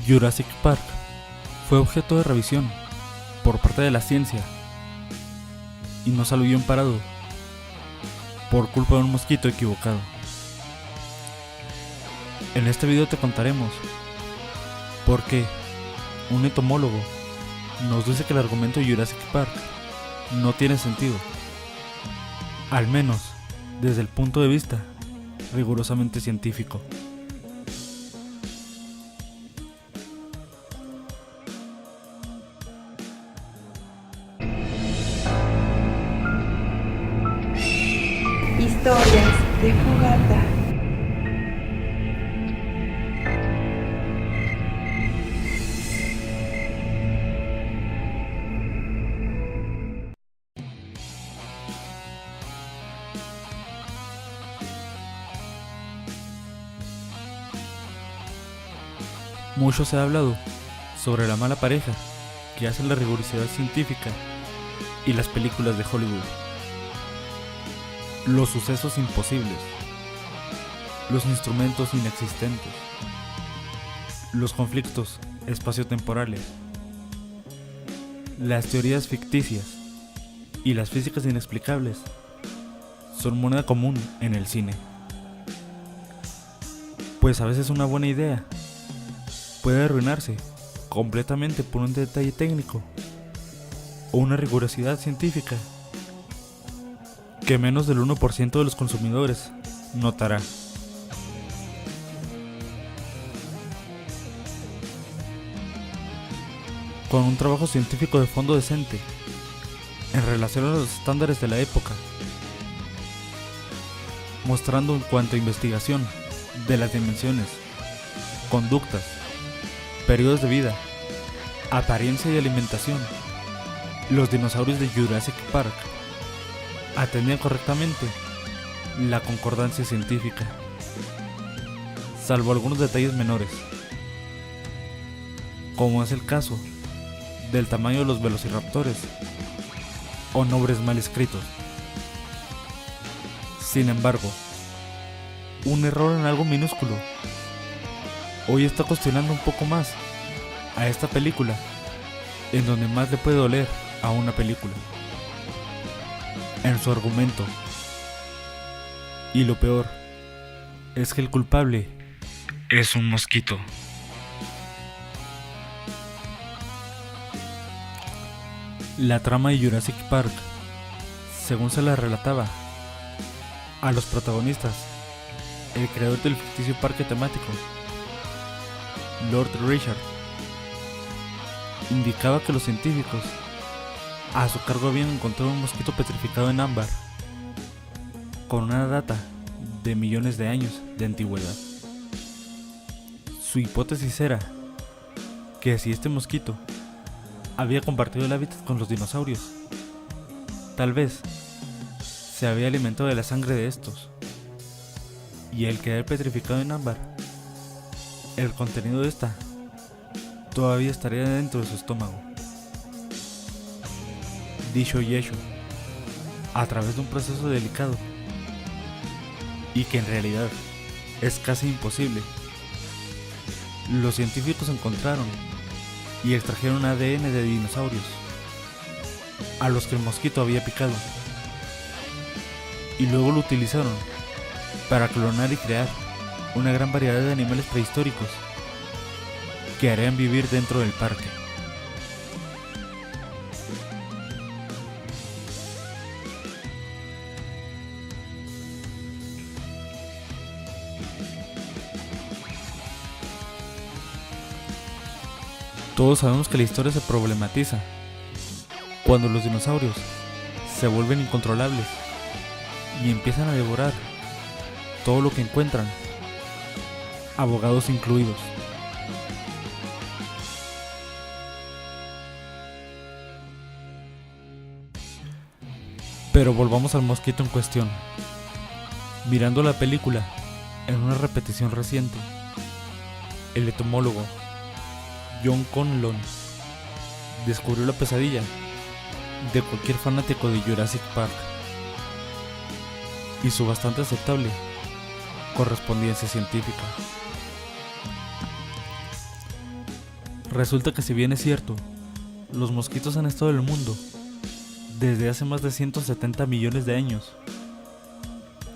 Jurassic Park fue objeto de revisión por parte de la ciencia y no salió bien parado por culpa de un mosquito equivocado. En este video te contaremos por qué un entomólogo nos dice que el argumento de Jurassic Park no tiene sentido, al menos desde el punto de vista rigurosamente científico. Historias de Fogata. Mucho se ha hablado sobre la mala pareja que hace la rigurosidad científica y las películas de Hollywood. Los sucesos imposibles, los instrumentos inexistentes, los conflictos espaciotemporales, las teorías ficticias y las físicas inexplicables son moneda común en el cine. Pues a veces una buena idea puede arruinarse completamente por un detalle técnico o una rigurosidad científica que menos del 1% de los consumidores notará. Con un trabajo científico de fondo decente en relación a los estándares de la época, mostrando en cuanto a investigación de las dimensiones, conductas, periodos de vida, apariencia y alimentación, los dinosaurios de Jurassic Park atendían correctamente la concordancia científica, salvo algunos detalles menores, como es el caso del tamaño de los velociraptores o nombres mal escritos. Sin embargo, un error en algo minúsculo hoy está cuestionando un poco más a esta película, en donde más le puede doler a una película, en su argumento. Y lo peor es que el culpable es un mosquito. La trama de Jurassic Park, según se la relataba a los protagonistas, el creador del ficticio parque temático, Lord Richard, indicaba que los científicos a su cargo habían encontrado un mosquito petrificado en ámbar con una data de millones de años de antigüedad. Su hipótesis era que si este mosquito había compartido el hábitat con los dinosaurios, tal vez se había alimentado de la sangre de estos, y al quedar petrificado en ámbar, el contenido de esta todavía estaría dentro de su estómago. Dicho y hecho, a través de un proceso delicado y que en realidad es casi imposible, los científicos encontraron y extrajeron ADN de dinosaurios a los que el mosquito había picado, y luego lo utilizaron para clonar y crear una gran variedad de animales prehistóricos que harían vivir dentro del parque. Todos sabemos que la historia se problematiza cuando los dinosaurios se vuelven incontrolables y empiezan a devorar todo lo que encuentran, abogados incluidos. Pero volvamos al mosquito en cuestión. Mirando la película en una repetición reciente, el entomólogo John Conlon descubrió la pesadilla de cualquier fanático de Jurassic Park y su bastante aceptable correspondencia científica. Resulta que si bien es cierto, los mosquitos han estado en el mundo desde hace más de 170 millones de años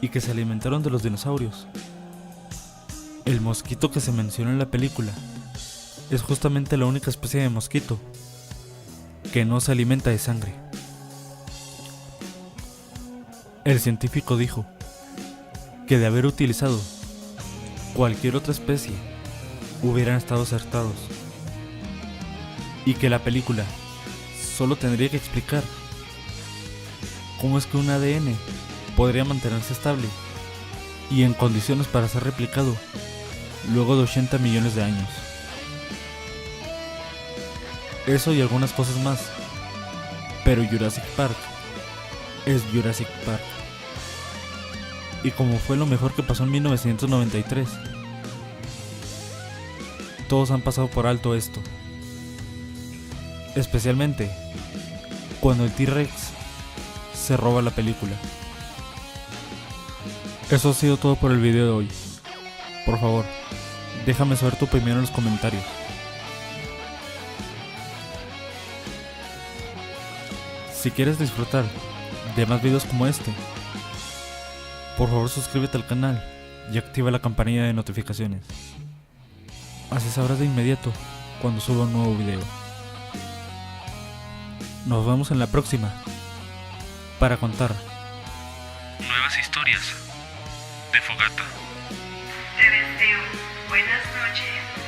y que se alimentaron de los dinosaurios, el mosquito que se menciona en la película es justamente la única especie de mosquito que no se alimenta de sangre. El científico dijo que de haber utilizado cualquier otra especie hubieran estado acertados y que la película solo tendría que explicar cómo es que un ADN podría mantenerse estable y en condiciones para ser replicado luego de 80 millones de años. Eso y algunas cosas más, pero Jurassic Park es Jurassic Park. Y como fue lo mejor que pasó en 1993, todos han pasado por alto esto. Especialmente cuando el T-Rex se roba la película. Eso ha sido todo por el video de hoy. Por favor, déjame saber tu opinión en los comentarios. Si quieres disfrutar de más videos como este, por favor suscríbete al canal y activa la campanilla de notificaciones. Así sabrás de inmediato cuando suba un nuevo video. Nos vemos en la próxima para contar nuevas historias de Fogata. Te deseo buenas noches.